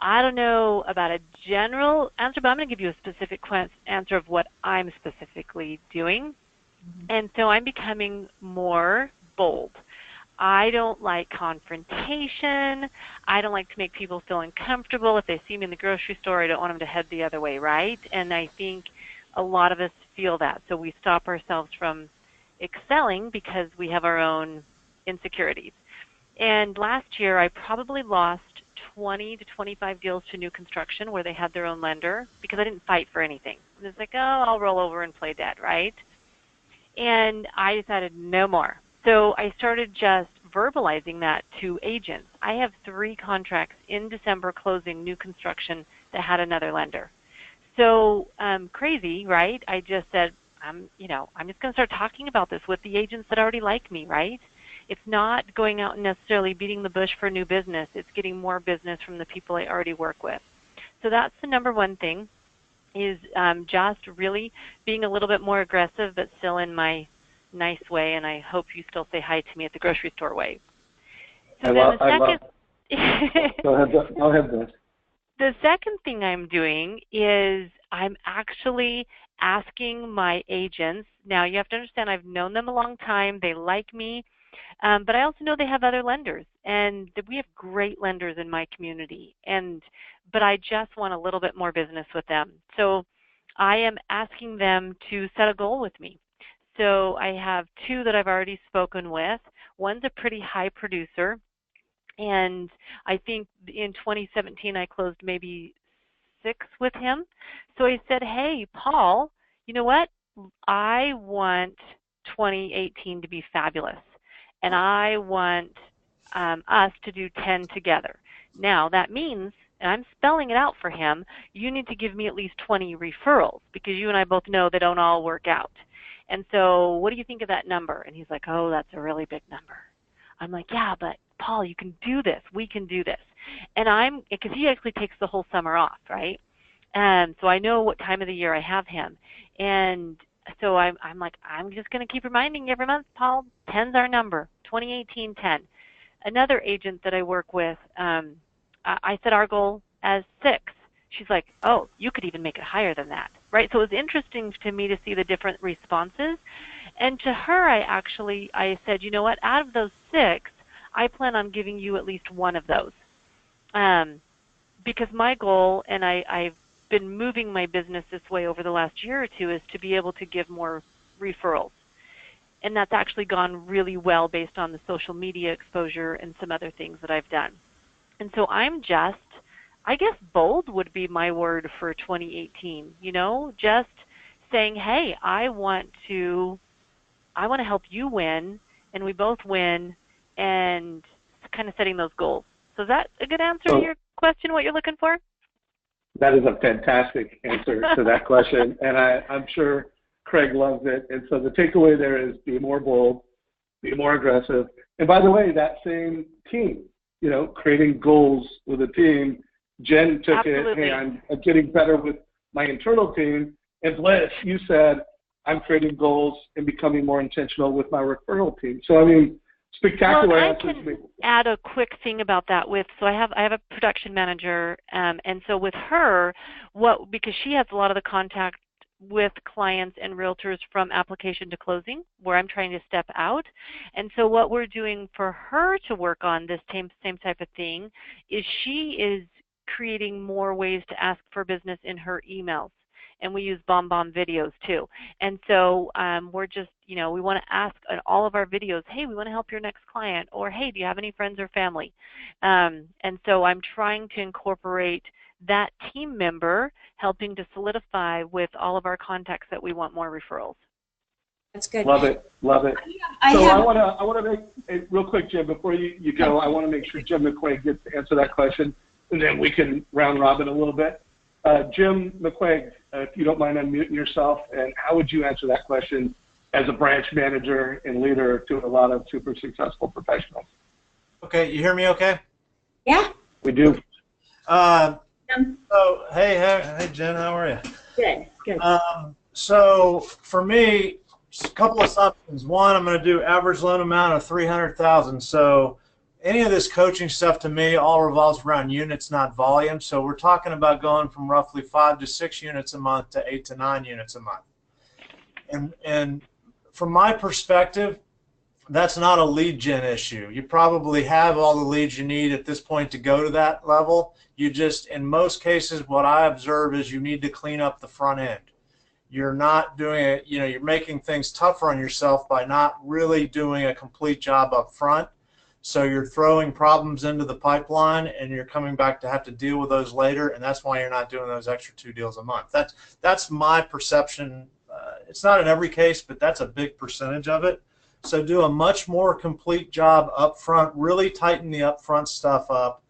I don't know about a general answer, but I'm going to give you a specific answer of what I'm specifically doing. And so I'm becoming more bold. I don't like confrontation. I don't like to make people feel uncomfortable. If they see me in the grocery store, I don't want them to head the other way, right? And I think a lot of us feel that. So we stop ourselves from excelling because we have our own insecurities. And last year, I probably lost 20 to 25 deals to new construction where they had their own lender because I didn't fight for anything. It's like, oh, I'll roll over and play dead, right? And I decided no more. So I started just verbalizing that to agents. I have 3 contracts in December closing new construction that had another lender. So crazy, right? I just said, I'm just going to start talking about this with the agents that already like me, right? It's not going out and necessarily beating the bush for new business. It's getting more business from the people I already work with. So that's the number one thing, is just really being a little bit more aggressive, but still in my nice way, and I hope you still say hi to me at the grocery store way. So Go ahead, Beth. The second thing I'm doing is I'm actually asking my agents. Now, you have to understand, I've known them a long time. They like me, but I also know they have other lenders, and we have great lenders in my community. But I just want a little bit more business with them. So I am asking them to set a goal with me. So I have 2 that I've already spoken with. One's a pretty high producer, and I think in 2017 I closed maybe 6 with him. So I said, hey, Paul, you know what? I want 2018 to be fabulous, and I want us to do 10 together. Now, that means, and I'm spelling it out for him, you need to give me at least 20 referrals, because you and I both know they don't all work out. And so what do you think of that number? And he's like, oh, that's a really big number. I'm like, yeah, but Paul, you can do this. We can do this. And because he actually takes the whole summer off, right? And so I know what time of the year I have him. And so I'm like, I'm just going to keep reminding you every month, Paul, 10's our number, 2018, 10. Another agent that I work with, I set our goal as 6. She's like, oh, you could even make it higher than that, right? So it was interesting to me to see the different responses. And to her, I said, you know what, out of those 6, I plan on giving you at least 1 of those. Because my goal, and I've been moving my business this way over the last year or 2, is to be able to give more referrals. And that's actually gone really well based on the social media exposure and some other things that I've done. And so I'm just, I guess bold would be my word for 2018, just saying, hey, I want to help you win, and we both win, and kind of setting those goals. So is that a good answer to your question, what you're looking for? That is a fantastic answer to that question, and I'm sure Craig loves it. And so the takeaway there is be more bold, be more aggressive. And by the way, that same team, creating goals with a team, Jen took Absolutely. it, hey, I'm getting better with my internal team. And Bliss, you said, I'm creating goals and becoming more intentional with my referral team. So, I mean, spectacular answers. I can add a quick thing about that so I have a production manager, and so with her, because she has a lot of the contact with clients and realtors from application to closing, where I'm trying to step out. And so what we're doing for her to work on this same type of thing is she is creating more ways to ask for business in her emails. And we use BombBomb videos too. And so we're just, we want to ask in all of our videos, hey, we want to help your next client, or hey, do you have any friends or family? And so I'm trying to incorporate that team member helping to solidify with all of our contacts that we want more referrals. That's good. Love it. I want to make real quick, Jim, before you go, I want to make sure Jim McQuaig gets to answer that question, and then we can round robin a little bit. Jim McQuaig, if you don't mind unmuting yourself, and how would you answer that question as a branch manager and leader to a lot of super successful professionals? Okay, you hear me okay? Yeah. We do. So, hey, Jen, how are you? Good. So, for me, a couple of assumptions. One, I'm going to do average loan amount of $300,000. So, any of this coaching stuff to me all revolves around units, not volume. So we're talking about going from roughly 5 to 6 units a month to 8 to 9 units a month. And from my perspective, that's not a lead gen issue. You probably have all the leads you need at this point to go to that level. You just, in most cases, what I observe is you need to clean up the front end. You're not doing it, you're making things tougher on yourself by not really doing a complete job up front. So you're throwing problems into the pipeline, and you're coming back to have to deal with those later, and that's why you're not doing those extra 2 deals a month. That's my perception. It's not in every case, but that's a big percentage of it. So do a much more complete job up front, really tighten the upfront stuff up.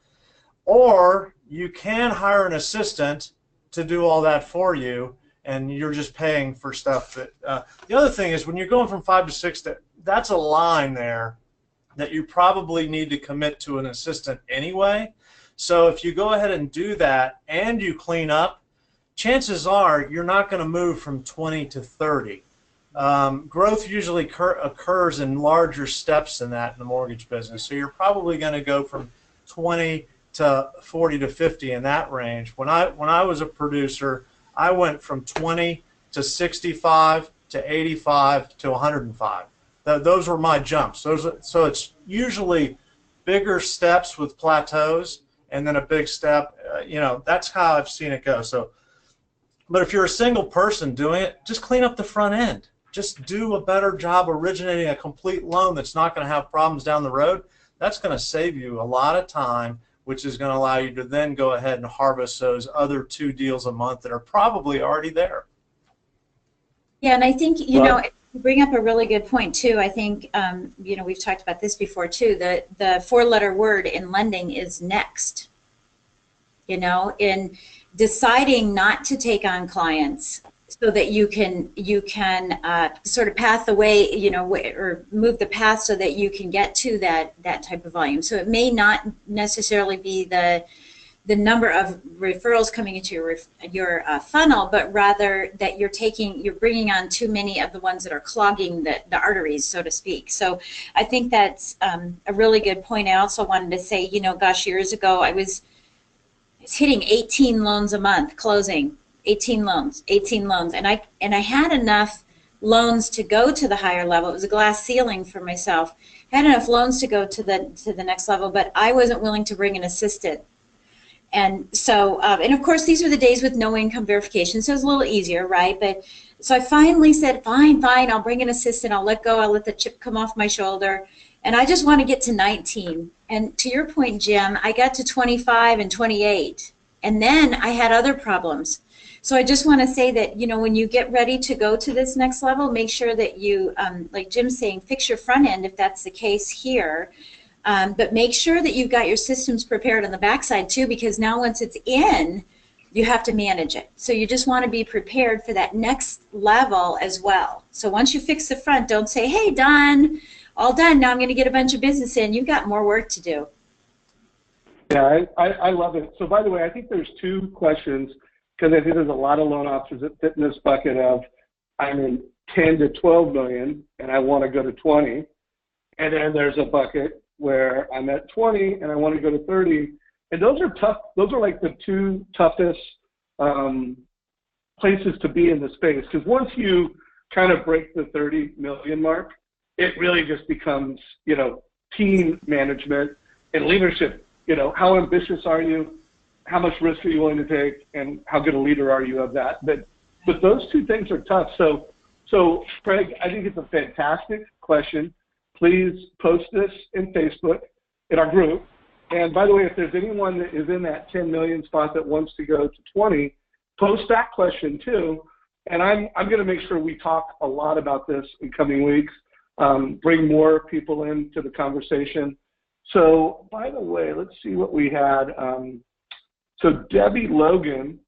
Or you can hire an assistant to do all that for you, and you're just paying for stuff that the other thing is when you're going from 5 to 6, that's a line there that you probably need to commit to an assistant anyway. So if you go ahead and do that and you clean up, chances are you're not going to move from 20 to 30. Growth usually occurs in larger steps than that in the mortgage business. So you're probably going to go from 20 to 40 to 50 in that range. When I was a producer, I went from 20 to 65 to 85 to 105. Those were my jumps. So it's usually bigger steps with plateaus, and then a big step. That's how I've seen it go. So, but if you're a single person doing it, just clean up the front end. Just do a better job originating a complete loan that's not going to have problems down the road. That's going to save you a lot of time, which is going to allow you to then go ahead and harvest those other 2 deals a month that are probably already there. Yeah, and I think, you bring up a really good point too. I think, we've talked about this before too. The 4-letter word in lending is next. In deciding not to take on clients so that you can sort of path the way, or move the path so that you can get to that type of volume. So it may not necessarily be the number of referrals coming into your funnel, but rather that you're bringing on too many of the ones that are clogging the arteries, so to speak. So I think that's a really good point. I also wanted to say, gosh, years ago I was hitting 18 loans a month, closing 18 loans, and I had enough loans to go to the higher level. It was a glass ceiling for myself. I had enough loans to go to the next level, but I wasn't willing to bring an assistant. And so, and of course, these were the days with no income verification, so it was a little easier, right? But so I finally said, fine, I'll bring an assistant. I'll let go. I'll let the chip come off my shoulder. And I just want to get to 19. And to your point, Jim, I got to 25 and 28. And then I had other problems. So I just want to say that, you know, when you get ready to go to this next level, make sure that you, like Jim's saying, fix your front end if that's the case here. But make sure that you've got your systems prepared on the backside too, because now once it's in, you have to manage it. So you just want to be prepared for that next level as well. So once you fix the front, don't say, hey, done, all done, now I'm going to get a bunch of business in. You've got more work to do. Yeah, I love it. So by the way, I think there's two questions, because I think there's a lot of loan officers that fit in this bucket of I'm in 10 to 12 million and I want to go to 20. And then there's a bucket where I'm at 20 and I want to go to 30. And those are tough. Those are like the two toughest places to be in the space, because once you kind of break the 30 million mark, it really just becomes, you know, team management and leadership. You know, how ambitious are you? How much risk are you willing to take? And how good a leader are you of that? But those two things are tough. So Craig, I think it's a fantastic question. Please post this in Facebook, in our group. And by the way, if there's anyone that is in that 10 million spot that wants to go to 20, post that question too. And I'm going to make sure we talk a lot about this in coming weeks, bring more people into the conversation. So by the way, let's see what we had. So Debbie Logan,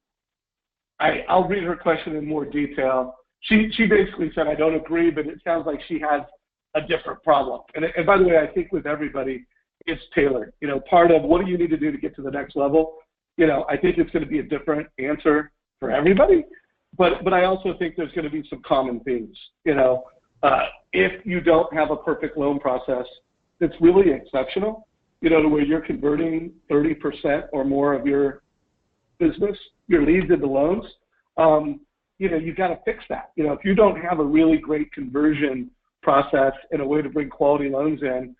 I'll read her question in more detail. She basically said, I don't agree, but it sounds like she has a different problem. And by the way, I think with everybody, it's tailored. You know, part of what do you need to do to get to the next level? You know, I think it's going to be a different answer for everybody, but I also think there's going to be some common themes. You know, if you don't have a perfect loan process that's really exceptional, you know, to where you're converting 30% or more of your business, your leads into loans, you know, you got to fix that. You know, if you don't have a really great conversion process and a way to bring quality loans in,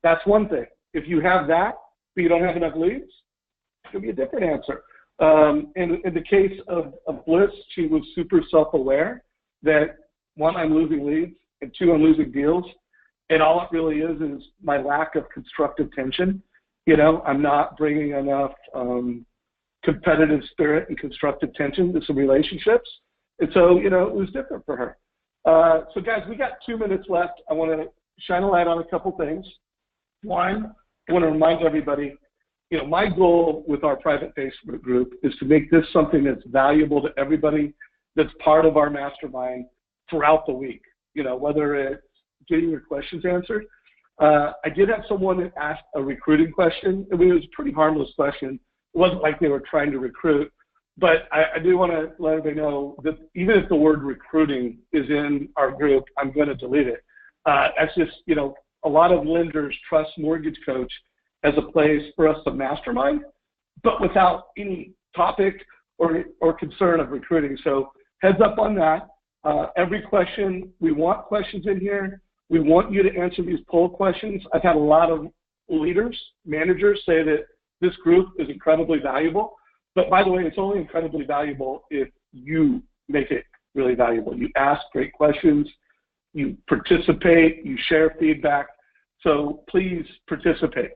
that's one thing. If you have that, but you don't have enough leads, it's going to be a different answer. In the case of Bliss, she was super self-aware that, one, I'm losing leads, and two, I'm losing deals. And all it really is my lack of constructive tension. You know, I'm not bringing enough competitive spirit and constructive tension to some relationships. And so, you know, it was different for her. So guys, we got 2 minutes left. I want to shine a light on a couple things. One, I want to remind everybody, you know, my goal with our private Facebook group is to make this something that's valuable to everybody that's part of our mastermind throughout the week. You know, whether it's getting your questions answered. I did have someone that asked a recruiting question. I mean, it was a pretty harmless question. It wasn't like they were trying to recruit. But I do want to let everybody know that even if the word recruiting is in our group, I'm going to delete it. That's just, you know, a lot of lenders trust Mortgage Coach as a place for us to mastermind, but without any topic or concern of recruiting. So heads up on that. Every question, we want questions in here. We want you to answer these poll questions. I've had a lot of leaders, managers say that this group is incredibly valuable. But by the way, it's only incredibly valuable if you make it really valuable. You ask great questions, you participate, you share feedback. So please participate.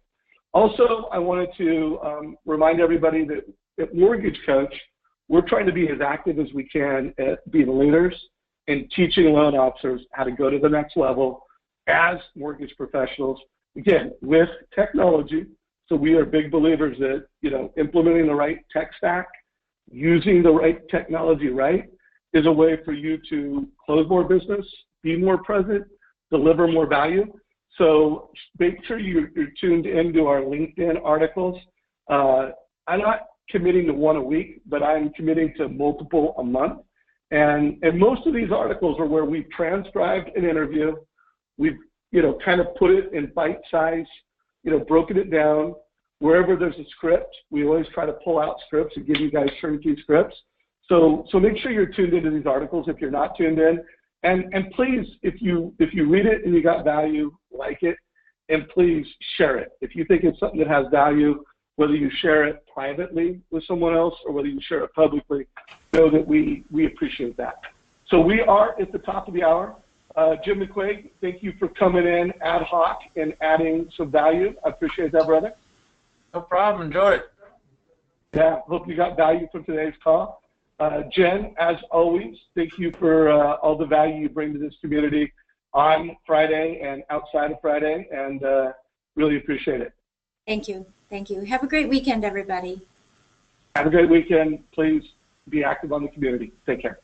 Also, I wanted to remind everybody that at Mortgage Coach, we're trying to be as active as we can at being leaders and teaching loan officers how to go to the next level as mortgage professionals, again, with technology. So we are big believers that, you know, implementing the right tech stack, using the right technology right, is a way for you to close more business, be more present, deliver more value. So make sure you're tuned into our LinkedIn articles. I'm not committing to one a week, but I'm committing to multiple a month. And most of these articles are where we've transcribed an interview. We've, you know, kind of put it in bite size, you know, broken it down. Wherever there's a script, we always try to pull out scripts and give you guys turnkey scripts. So make sure you're tuned into these articles if you're not tuned in. And please, if you read it and you got value, like it, and please share it. If you think it's something that has value, whether you share it privately with someone else or whether you share it publicly, know that we appreciate that. So we are at the top of the hour. Jim McQuaig, thank you for coming in ad hoc and adding some value. I appreciate that, brother. No problem. Enjoyed it. Yeah, hope you got value from today's call. Jen, as always, thank you for all the value you bring to this community on Friday and outside of Friday, and really appreciate it. Thank you. Thank you. Have a great weekend, everybody. Have a great weekend. Please be active on the community. Take care.